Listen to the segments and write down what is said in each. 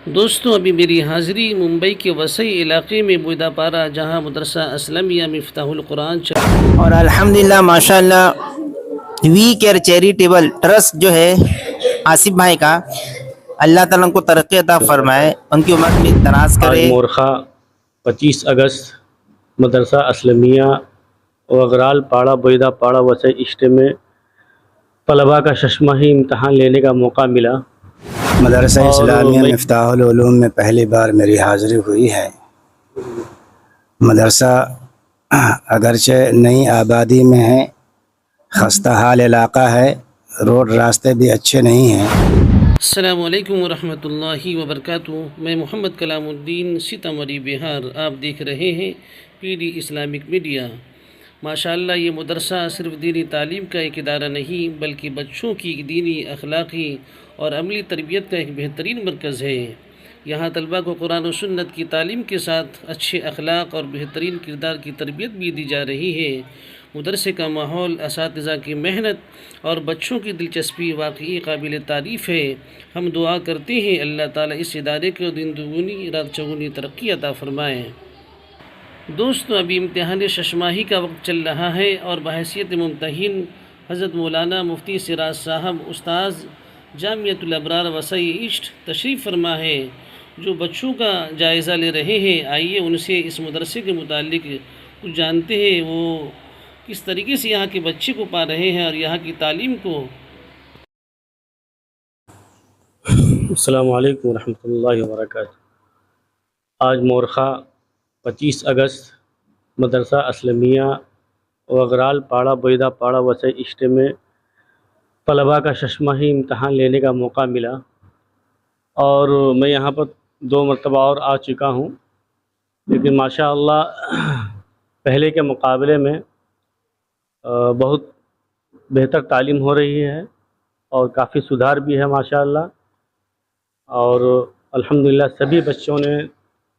دوستوں، ابھی میری حاضری ممبئی کے وسیع علاقے میں بوئیدہ پارہ جہاں مدرسہ اسلمیہ مفتاح القرآن اور الحمدللہ ماشاءاللہ وی کیئر چیریٹیبل ٹرسٹ جو ہے آصف بھائی کا، اللہ تعالیٰ ان کو ترقی عطا فرمائے، ان کی عمر میں دراز آج کرے۔ مورخہ 25 اگست مدرسہ اسلمیہ وغرال پاڑہ بوئیدہ پاڑہ وسیع اشتے میں طلباء کا ششماہی امتحان لینے کا موقع ملا۔ مدرسہ اسلامیہ مفتاح العلوم میں پہلی بار میری حاضری ہوئی ہے۔ مدرسہ اگرچہ نئی آبادی میں ہے، خستہ حال علاقہ ہے، روڈ راستے بھی اچھے نہیں ہیں۔ السلام علیکم ورحمۃ اللہ وبرکاتہ۔ میں محمد کلام الدین، سیتامڑھی بہار۔ آپ دیکھ رہے ہیں پی ڈی اسلامک میڈیا۔ ماشاءاللہ یہ مدرسہ صرف دینی تعلیم کا ایک ادارہ نہیں بلکہ بچوں کی دینی، اخلاقی اور عملی تربیت کا ایک بہترین مرکز ہے۔ یہاں طلباء کو قرآن و سنت کی تعلیم کے ساتھ اچھے اخلاق اور بہترین کردار کی تربیت بھی دی جا رہی ہے۔ مدرسے کا ماحول، اساتذہ کی محنت اور بچوں کی دلچسپی واقعی قابل تعریف ہے۔ ہم دعا کرتے ہیں اللہ تعالیٰ اس ادارے کو دن دوگنی رات چوگنی ترقی عطا فرمائے۔ دوستو، ابھی امتحان ششماہی کا وقت چل رہا ہے اور بحیثیت ممتحن حضرت مولانا مفتی سراج صاحب استاذ جامعۃ الابرار وسیع اشٹ تشریف فرما ہے، جو بچوں کا جائزہ لے رہے ہیں۔ آئیے ان سے اس مدرسے کے متعلق کچھ جانتے ہیں، وہ کس طریقے سے یہاں کے بچے کو پا رہے ہیں اور یہاں کی تعلیم کو۔ السلام علیکم ورحمۃ اللہ وبرکاتہ۔ آج مورخہ 25 اگست مدرسہ اسلمیہ وغرال پاڑہ بوئیدہ پاڑہ وسیع اشتے میں طلباء کا ششماہی امتحان لینے کا موقع ملا، اور میں یہاں پر 2 مرتبہ اور آ چکا ہوں، لیکن ماشاءاللہ پہلے کے مقابلے میں بہت بہتر تعلیم ہو رہی ہے اور کافی سدھار بھی ہے ماشاءاللہ، اور الحمدللہ سبھی بچوں نے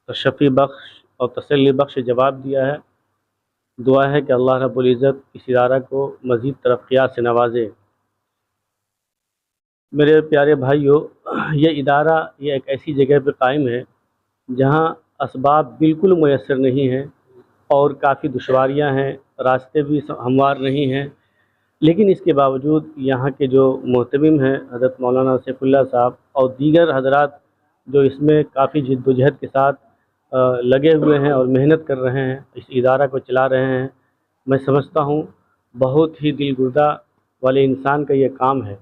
شفیع بخش اور تسلی بخش جواب دیا ہے۔ دعا ہے کہ اللہ رب العزت اس ادارہ کو مزید ترقیات سے نوازے۔ میرے پیارے بھائیو، یہ ادارہ یہ ایک ایسی جگہ پہ قائم ہے جہاں اسباب بالکل میسر نہیں ہیں اور کافی دشواریاں ہیں، راستے بھی ہموار نہیں ہیں، لیکن اس کے باوجود یہاں کے جو محتمم ہیں حضرت مولانا سیف اللہ صاحب اور دیگر حضرات جو اس میں کافی جد و جہد کے ساتھ لگے ہوئے ہیں اور محنت کر رہے ہیں، اس ادارہ کو چلا رہے ہیں، میں سمجھتا ہوں بہت ہی دل گردہ والے انسان کا یہ کام ہے۔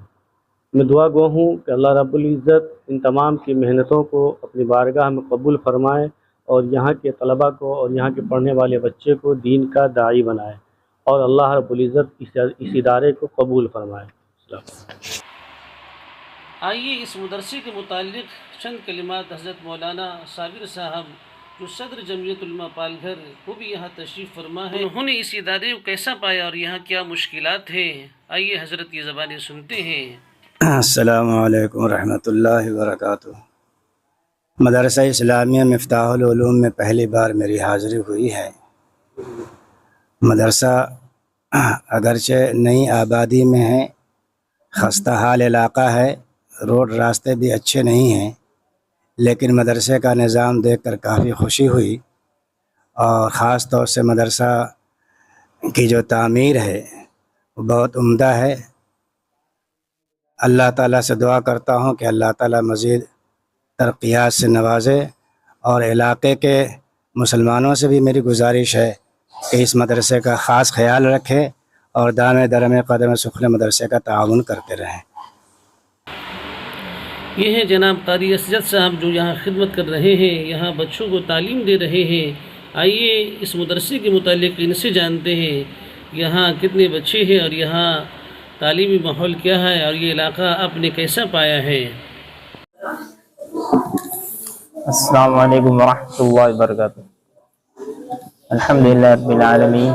میں دعا گو ہوں کہ اللہ رب العزت ان تمام کی محنتوں کو اپنی بارگاہ میں قبول فرمائے اور یہاں کے طلباء کو اور یہاں کے پڑھنے والے بچے کو دین کا داعی بنائے، اور اللہ رب العزت اس ادارے کو قبول فرمائے۔ آئیے اس مدرسے کے متعلق چند کلمات حضرت مولانا صابر صاحب، جو صدر جمعیت علماء پال گھر، وہ بھی یہاں تشریف فرما ہے، انہوں نے اس ادارے کو کیسا پایا اور یہاں کیا مشکلات ہیں۔ آئیے حضرت کی زبانیں سنتے ہیں۔ السلام علیکم ورحمۃ اللہ وبرکاتہ۔ مدرسہ اسلامیہ مفتاح العلوم میں پہلی بار میری حاضری ہوئی ہے۔ مدرسہ اگرچہ نئی آبادی میں ہے، خستہ حال علاقہ ہے، روڈ راستے بھی اچھے نہیں ہیں، لیکن مدرسے کا نظام دیکھ کر کافی خوشی ہوئی، اور خاص طور سے مدرسہ کی جو تعمیر ہے وہ بہت عمدہ ہے۔ اللہ تعالیٰ سے دعا کرتا ہوں کہ اللہ تعالیٰ مزید ترقیات سے نوازے، اور علاقے کے مسلمانوں سے بھی میری گزارش ہے کہ اس مدرسے کا خاص خیال رکھے اور دام درم قدم سکھل مدرسے کا تعاون کرتے رہیں۔ یہ ہیں جناب قاری اسجد صاحب، جو یہاں خدمت کر رہے ہیں، یہاں بچوں کو تعلیم دے رہے ہیں۔ آئیے اس مدرسے کے متعلق ان سے جانتے ہیں، یہاں کتنے بچے ہیں اور یہاں تعلیمی ماحول کیا ہے اور یہ علاقہ آپ نے کیسا پایا ہے۔ السلام علیکم ورحمۃ اللہ وبرکاتہ۔ الحمدللہ رب العالمین،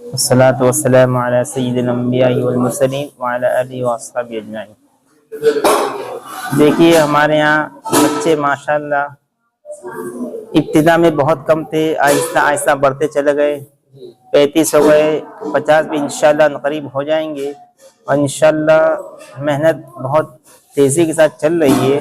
والصلاة والسلام علی سید الانبیاء والمرسلین وعلی آلہ واصحابہ اجمعین۔ دیکھیے ہمارے یہاں بچے ماشاءاللہ ابتدا میں بہت کم تھے، آہستہ آہستہ بڑھتے چلے گئے، 35 ہو گئے، 50 بھی انشاءاللہ قریب ہو جائیں گے، اور انشاءاللہ محنت بہت تیزی کے ساتھ چل رہی ہے۔